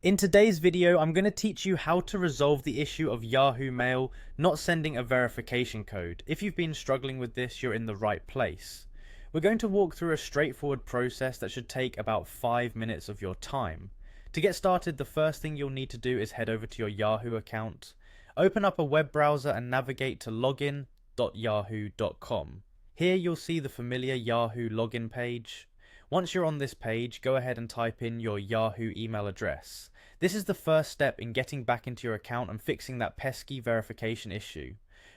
In today's video, I'm going to teach you how to resolve the issue of Yahoo Mail not sending a verification code. If you've been struggling with this, you're in the right place. We're going to walk through a straightforward process that should take about 5 minutes of your time. To get started, the first thing you'll need to do is head over to your Yahoo account. Open up a web browser and navigate to login.yahoo.com. Here you'll see the familiar Yahoo login page. Once you're on this page, go ahead and type in your Yahoo email address. This is the first step in getting back into your account and fixing that pesky verification issue.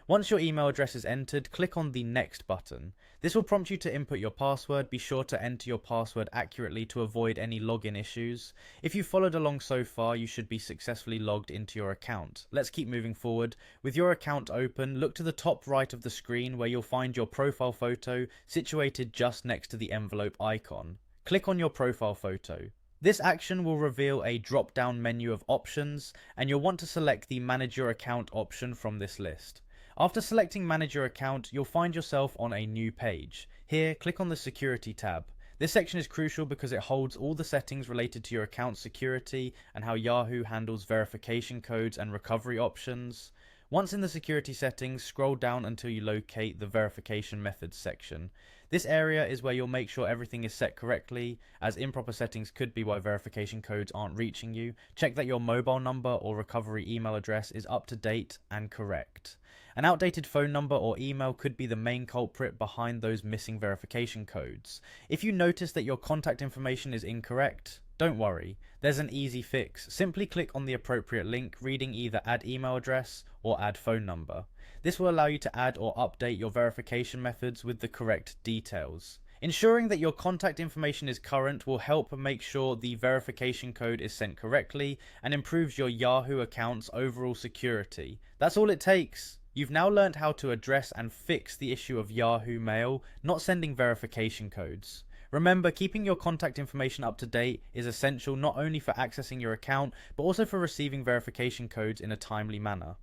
Once your email address is entered, click on the Next button. This will prompt you to input your password. Be sure to enter your password accurately to avoid any login issues. If you followed along so far, you should be successfully logged into your account. Let's keep moving forward. With your account open, look to the top right of the screen where you'll find your profile photo situated just next to the envelope icon. Click on your profile photo. This action will reveal a drop-down menu of options, and you'll want to select the Manage Your Account option from this list. After selecting Manage Your Account, you'll find yourself on a new page. Here, click on the Security tab. This section is crucial because it holds all the settings related to your account security and how Yahoo handles verification codes and recovery options. Once in the security settings, scroll down until you locate the verification methods section. This area is where you'll make sure everything is set correctly, as improper settings could be why verification codes aren't reaching you. Check that your mobile number or recovery email address is up to date and correct. An outdated phone number or email could be the main culprit behind those missing verification codes. If you notice that your contact information is incorrect, don't worry, there's an easy fix. Simply click on the appropriate link, reading either add email address or add phone number. This will allow you to add or update your verification methods with the correct details. Ensuring that your contact information is current will help make sure the verification code is sent correctly and improves your Yahoo account's overall security. That's all it takes. You've now learned how to address and fix the issue of Yahoo Mail not sending verification codes. Remember, keeping your contact information up to date is essential not only for accessing your account, but also for receiving verification codes in a timely manner.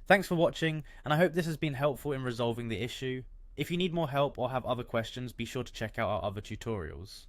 Thanks for watching, and I hope this has been helpful in resolving the issue. If you need more help or have other questions, be sure to check out our other tutorials.